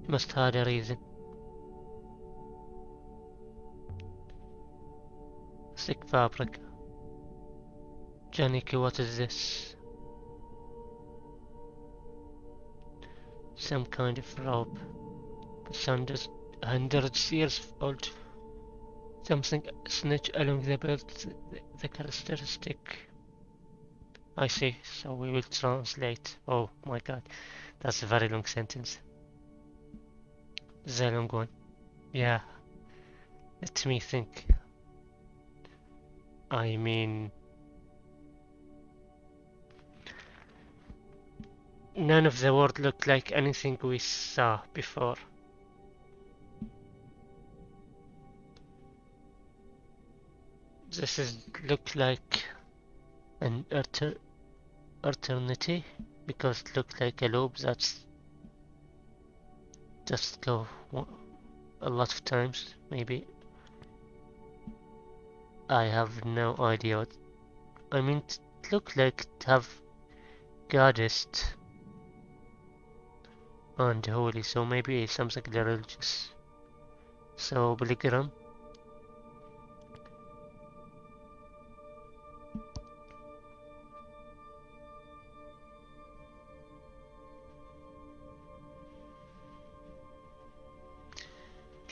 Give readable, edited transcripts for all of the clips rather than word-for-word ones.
Must have a reason. Thick fabric. Janiki, what is this? Some kind of robe. Hundreds years old. Something snitch along the belt, the characteristic. I see, so we will translate. Oh my god, that's a very long sentence. The long one. Yeah, let me think. I mean, none of the word looked like anything we saw before. This is look like an eternity because it looked like a loop that's just go a lot of times, maybe. I have no idea what. I mean, it looked like it have goddess and holy, so maybe something religious. So polygram.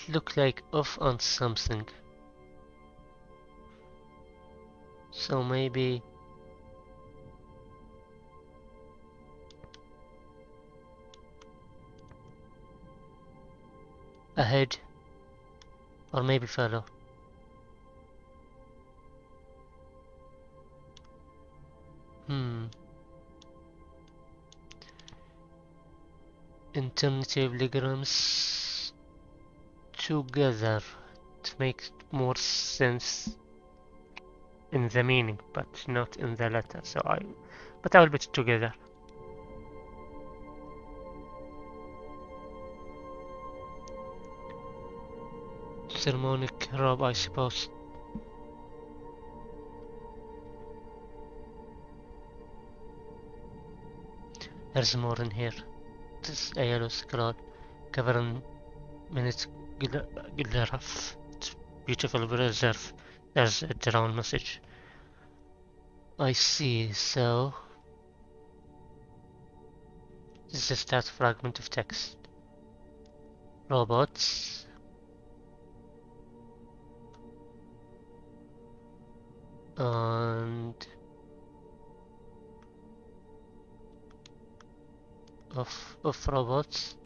It looked like off on something. So maybe ahead, or maybe follow. Alternative polygrams together to make more sense in the meaning, but not in the letter. So I will put it together. Sermonic robe, I suppose. There's more in here. This a yellow scroll covering minutes graph. It's beautiful preserve. There's a drawn message. I see, so this is that fragment of text. Robots. And of robots.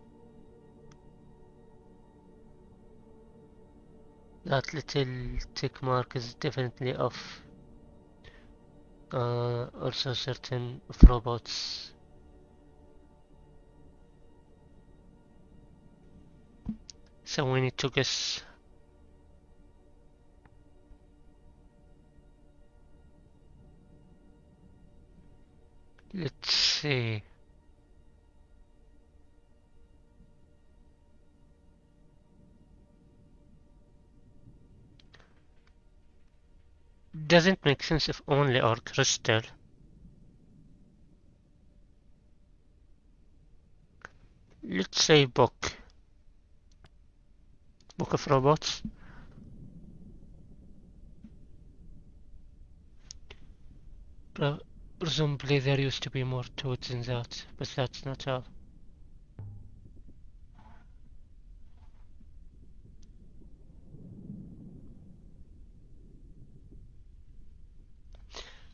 That little tick mark is definitely off. Also certain of robots. So we need to guess. Let's see. Doesn't make sense if only or crystal. Let's say book. Book of robots. Presumably there used to be more to it than that, but that's not all.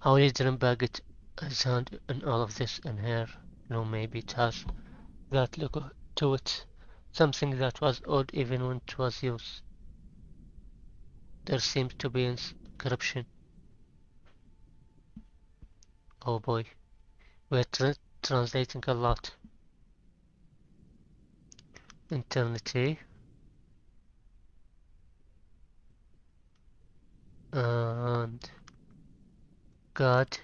How he didn't bag it his hand in all of this in here. No, maybe it has that look to it. Something that was odd even when it was used. There seems to be inscription. Oh boy, we're translating a lot. Eternity. And God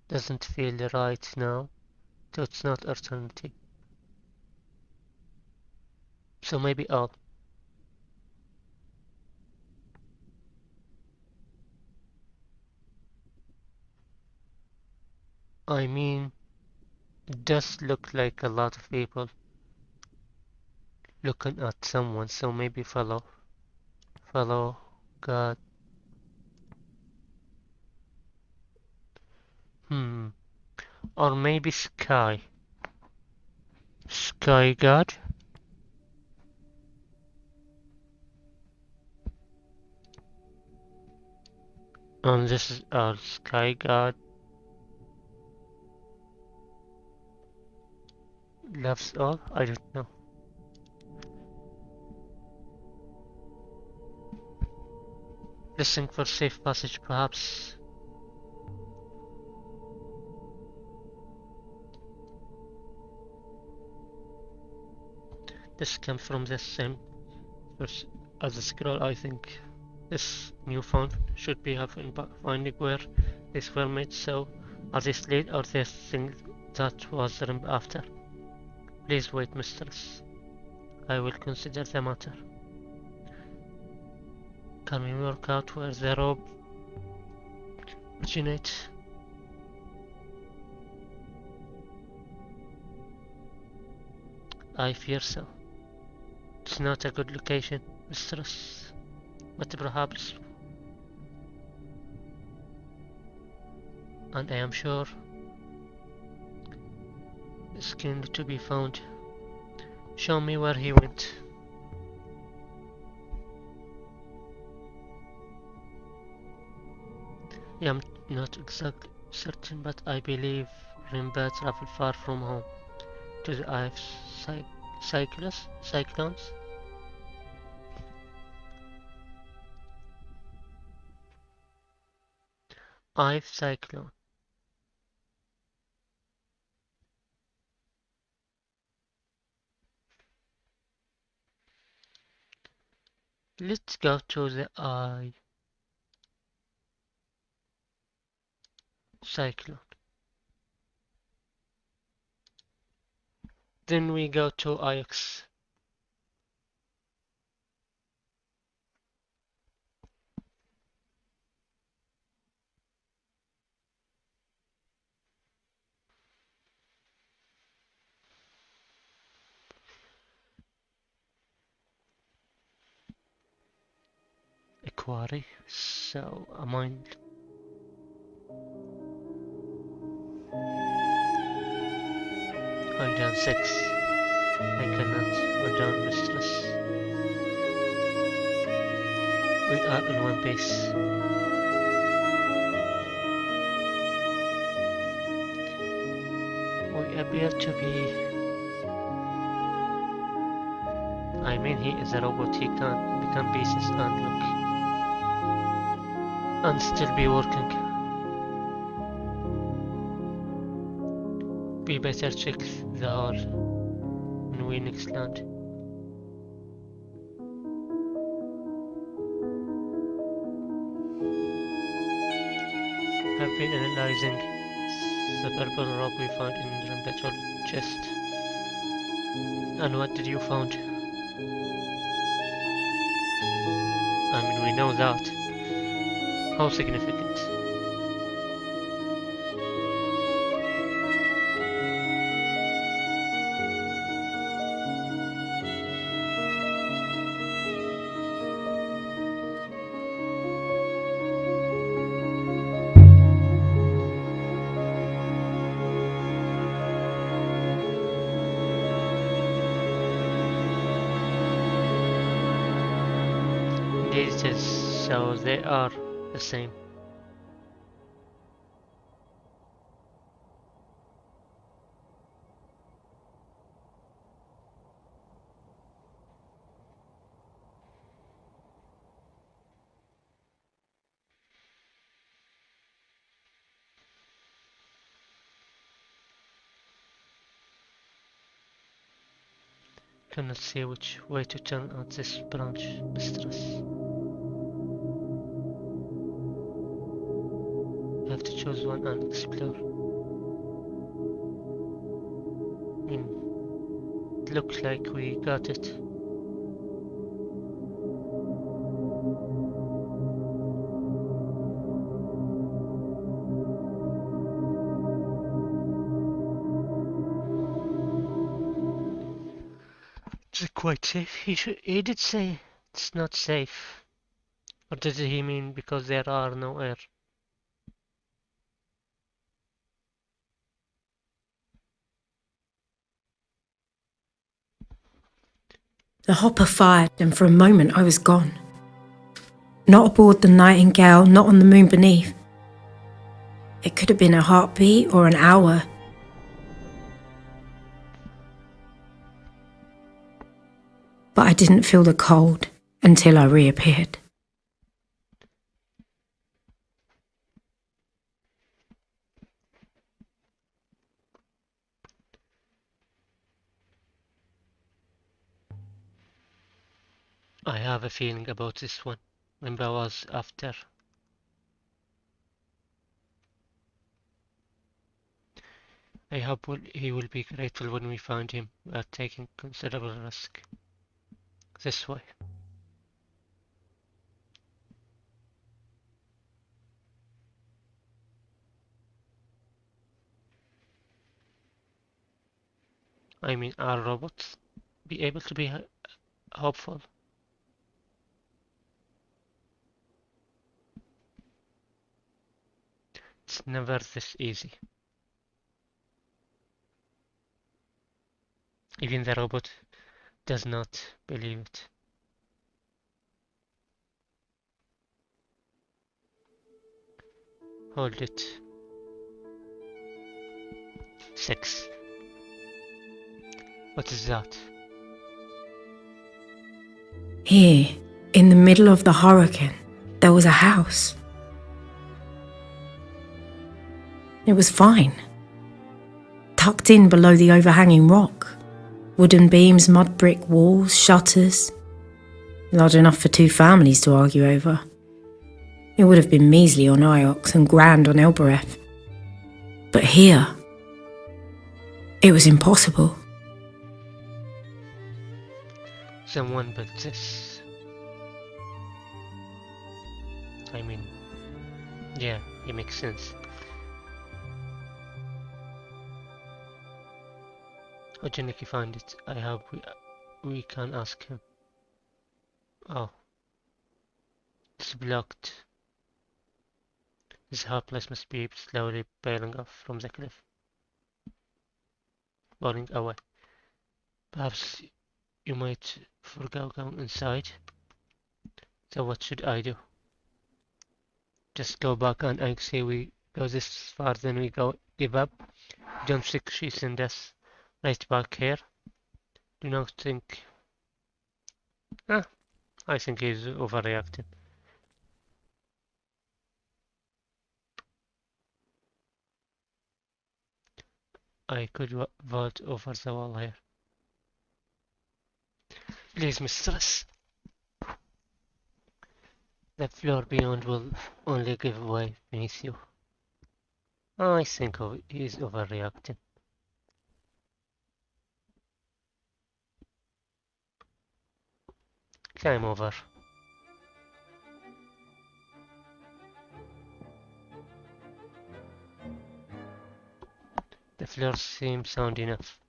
doesn't feel right now, so it's not eternity. So maybe all. I mean, It does look like a lot of people looking at someone, so maybe follow God. Hmm. Or maybe Sky. Sky God? And this is our Sky God. Loves all? I don't know. Listening for safe passage, perhaps. This comes from the same source as the scroll, I think. This newfound should be having finding where these were made, so are these late or this thing that was named after? Please wait, mistress. I will consider the matter. Can we work out where the robe originates? I fear so. It's not a good location, mistress. But perhaps, and I am sure, is keen to be found. Show me where he went. I am not exactly certain, but I believe Rimba traveled far from home to the eye of cyclones. Eye cyclone. Let's go to the eye cyclone. Then we go to Ix. Equari. So am I? I'm down 6. I cannot. We're down, mistress. We are in one piece. We appear to be. I mean, he is a robot. He can become pieces and look and still be working. We better check the hall when we next land. I've been analyzing the purple rock we found in Rambatul chest. And what did you found? I mean, we know that. How significant? Indeed it is, so they are the same. Cannot see which way to turn at this branch, mistress. You have to choose one and explore. It looks like we got it. quite safe. He did say it's not safe. Or does he mean because there are no air? The hopper fired, and for a moment I was gone. Not aboard the Nightingale, not on the moon beneath. It could have been a heartbeat or an hour. But I didn't feel the cold until I reappeared. I have a feeling about this one. Remember I was after. I hope he will be grateful when we find him. We are taking considerable risk. This way. I mean, are robots be able to be hopeful? It's never this easy. Even the robot does not believe it. Hold it. 6. What is that? Here, in the middle of the hurricane, there was a house. It was fine. Tucked in below the overhanging rock. Wooden beams, mud brick walls, shutters. Large enough for 2 families to argue over. It would have been measly on Iox and grand on Elbereth. But here, it was impossible. Someone built this. I mean, yeah, it makes sense. How did Nicky find it? I hope we can ask him. Oh, it's blocked. This hard place must be slowly bailing off from the cliff. Falling away. Perhaps you might forgo going inside. So what should I do? Just go back and say we go this far, then we give up? Don't think she sent us right back here. Do not think. I think he's overreacting. I could vault over the wall here. Please, mistress. The floor beyond will only give way beneath you. I think he's overreacting. Climb over. The floor seems sound enough.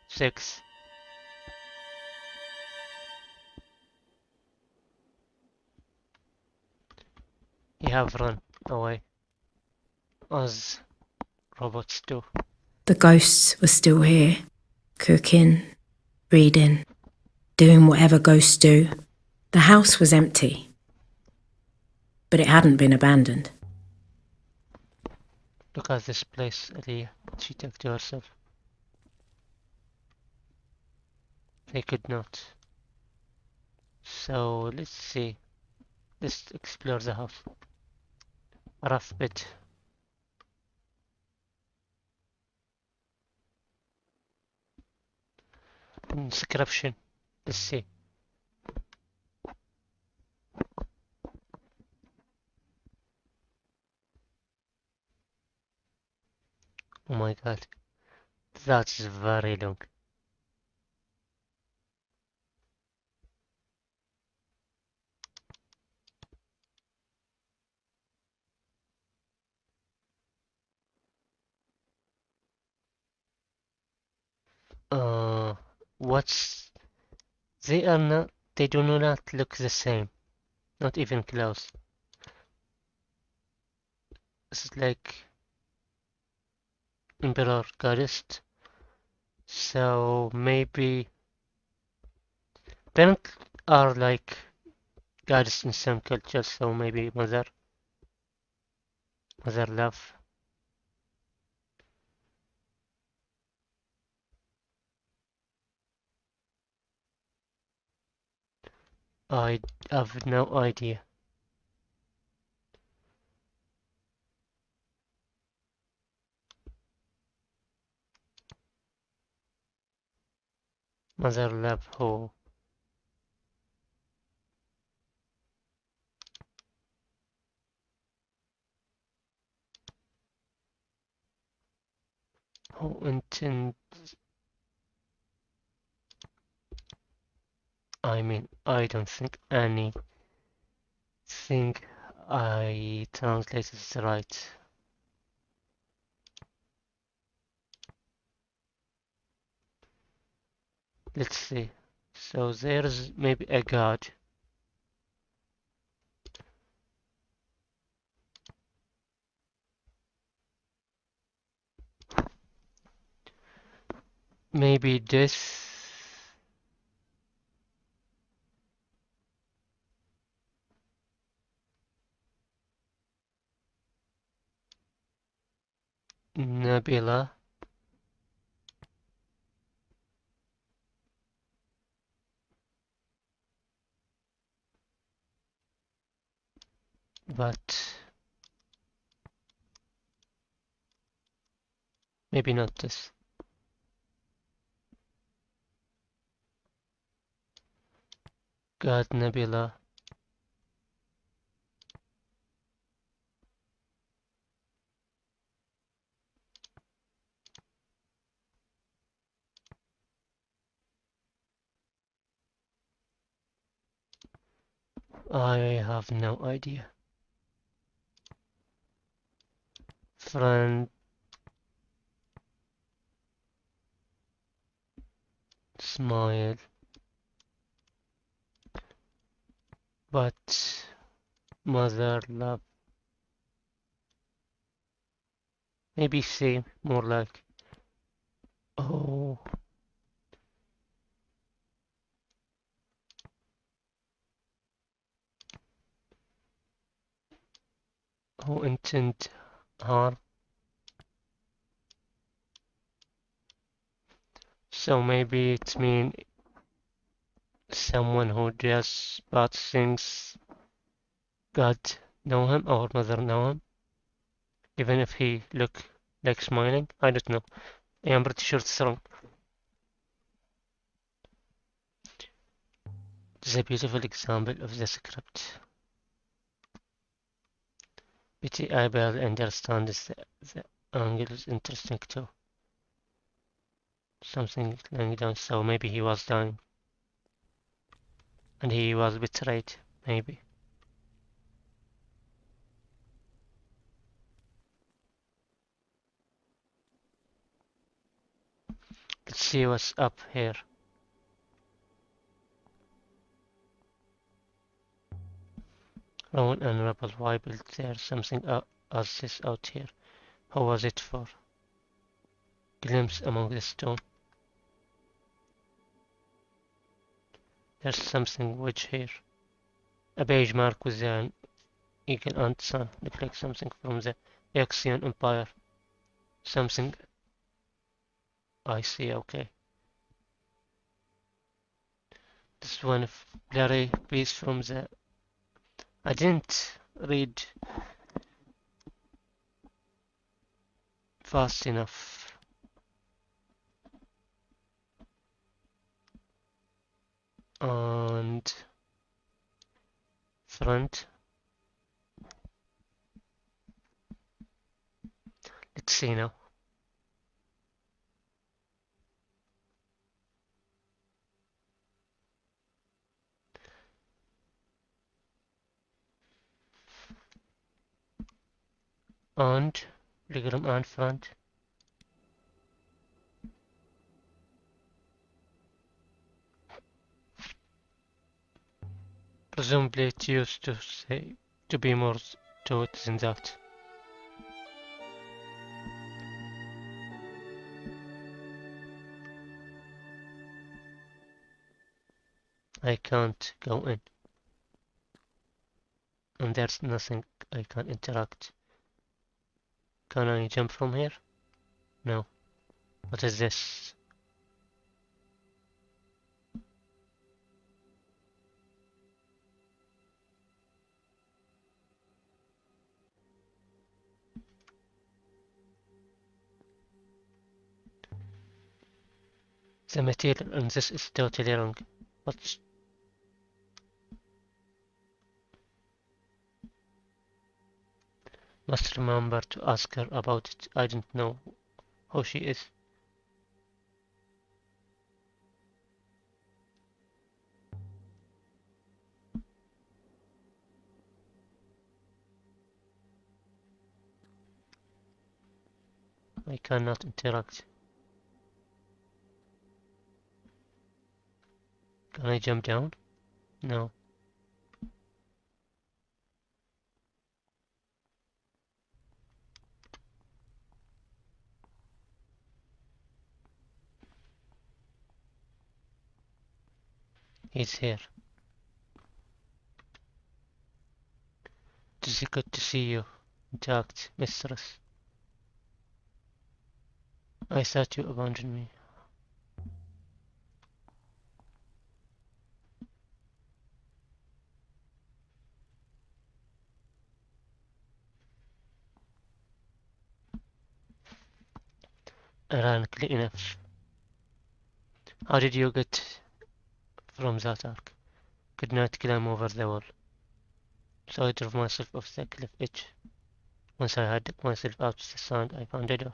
6. You have run away, as robots do. The ghosts were still here, cooking, reading, doing whatever ghosts do. The house was empty, but it hadn't been abandoned. Look at this place, Aliya. She took to herself. They could not. So let's see. Let's explore the house. A rough bit. Inscription. Let's see. Oh my god. That's very long. Uh, what's They do not look the same. Not even close. This is like Emperor Goddess. So maybe parents are like goddess in some cultures, so maybe mother love. I have no idea. Mother love who intend. I mean, I don't think anything I translated is right. Let's see. So there's maybe a god. Maybe this Nebula. But maybe not this. God Nebula. I have no idea. Friend smile. But mother love. Maybe same, more like. Oh, who intend harm. So maybe it means someone who does bad things. God know him or mother know him, even if he look like smiling. I don't know. I am pretty sure it's wrong. It's a beautiful example of the script. Betty I barely understands the angle is interesting too. Something lying down, so maybe he was dying. And he was betrayed, maybe. Let's see what's up here. Rowan and Rebel, why built there something as this out here? Who was it for? Glimpse among the stone. There's something wedge here. A beige mark with an eagle and sun. Look like something from the Axian Empire. Something I see, okay. This is one of blurry piece from the... I didn't read fast enough. And front. Let's see now. And legroom and front. Presumably it used to say to be more to it than that. I can't go in. And there's nothing I can interact. Can I jump from here? No. What is this? The material on this is totally wrong. But must remember to ask her about it. I don't know how she is. I cannot interact. Can I jump down? No. He's here. It is good to see you intact, mistress. I thought you abandoned me. Ironically enough. How did you get from that arc? Could not climb over the wall. So I drove myself off the cliff edge. Once I had myself out of the sand, I found a door.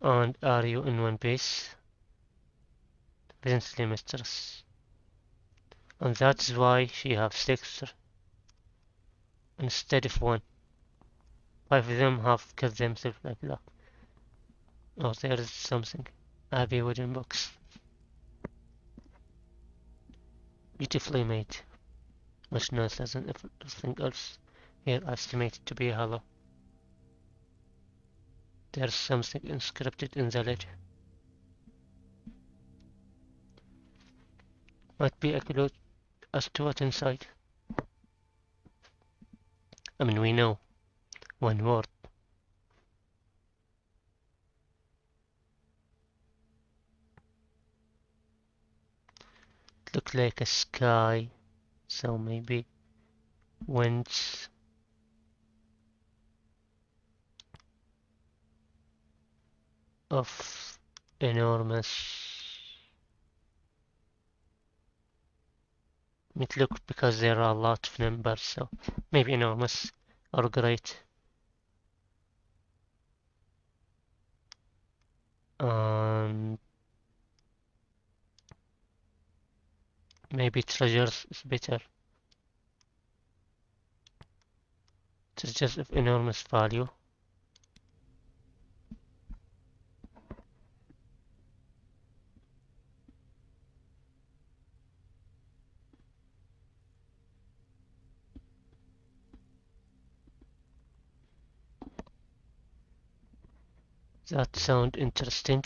And are you in one piece? Evidently, mistress. And that's why she has 6 instead of 1. 5 of them have killed themselves like that. Oh, there is something. A heavy wooden box. Beautifully made. Much nicer than everything else here estimated to be hollow. There's something inscripted in the lid. Might be a clue as to what's inside. I mean, we know. One word. It looked like a sky, so maybe winds. Of enormous. It looked because there are a lot of numbers, so maybe enormous or great. And maybe treasures is better. Treasures of enormous value. That sounds interesting.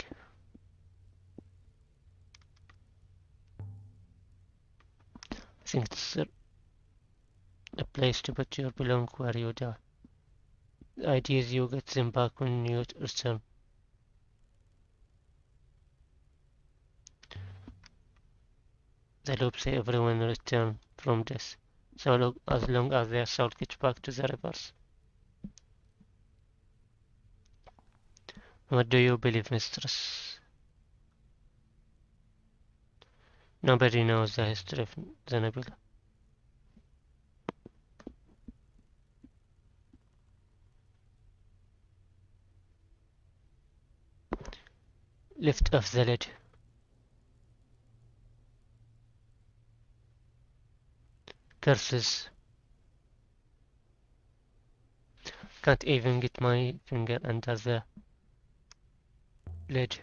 I think it's a place to put your belongings where you die. The idea is you get them back when you return. The loop say everyone return from this, so as long as their soul gets back to the rivers. What do you believe, mistress? Nobody knows the history of the nebula. Lift off the lid. Curses. Can't even get my finger under the lid.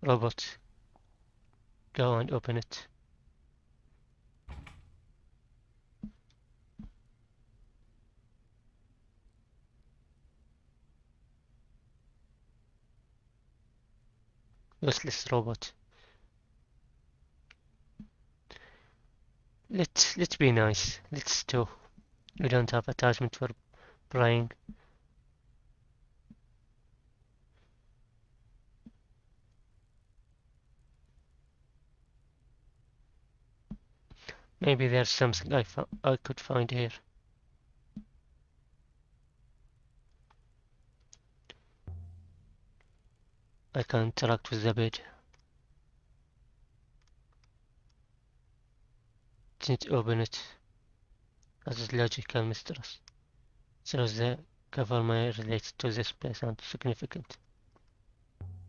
Robot, go and open it. useless robot. Let's be nice. Let's do. We don't have attachment for prying. Maybe there's something I could find here. I can interact with the bed. Didn't open it. That is logical, mistress. So the cover may relate to this place and significant.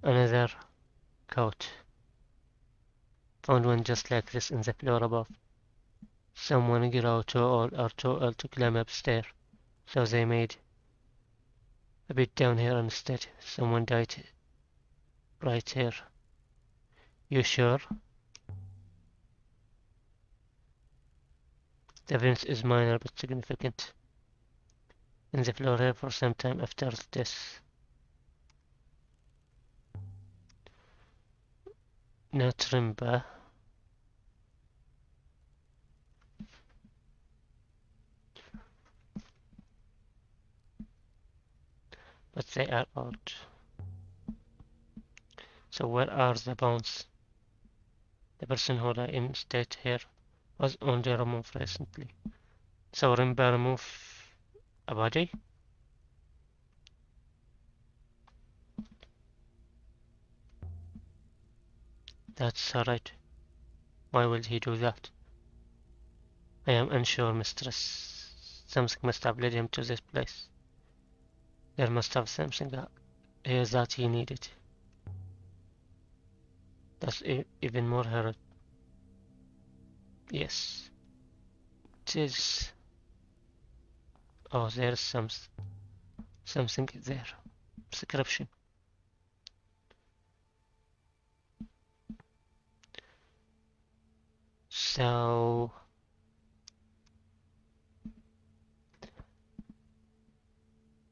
Another coat. Found one just like this in the floor above. Someone grew too old or too ill to climb upstairs, so they made a bit down here instead. Someone died right here. You sure? The evidence is minor but significant. In the floor here for some time after this. Not Rimba. But they are odd. So where are the bones? The person who died in state here was only removed recently. So Rimba removed a body? That's alright. Why will he do that? I am unsure, mistress. Something must have led him to this place. There must have something here that he needed. That's even more hard. Yes. It is. Oh, there's something there. Inscription. So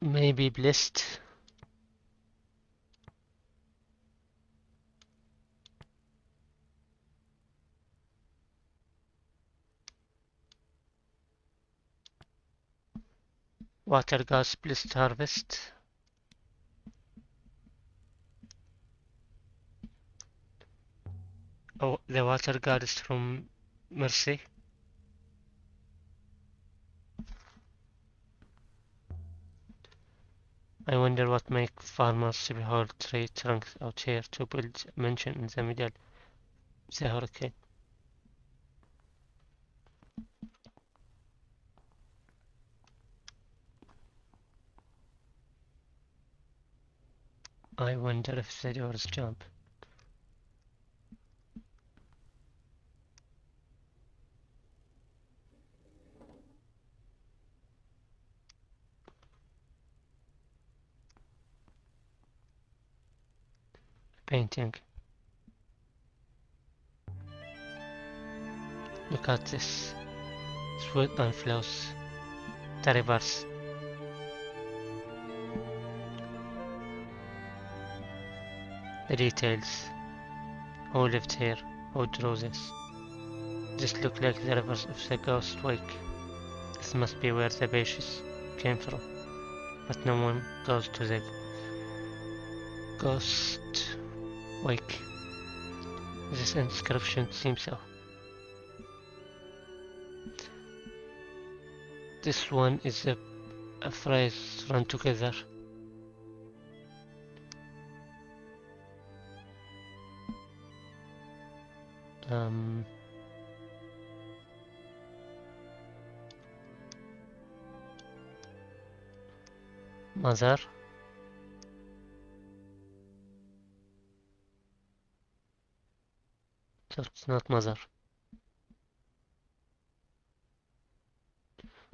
maybe blessed. Water gas blessed harvest. Oh, the water god is from Mercy. I wonder what make farmers hold tree trunks out here to build a mansion in the middle of the hurricane. I wonder if the doors jump. Painting. Look at this. Sweat and flows. The rivers. The details. Who lived here? Who drew this? This look like the rivers of the Ghost Wake. This must be where the beaches came from. But no one goes to the Ghost Wake. This inscription seems so. This one is a phrase run together. Mother. So it's not mother.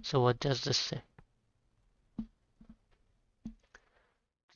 So what does this say?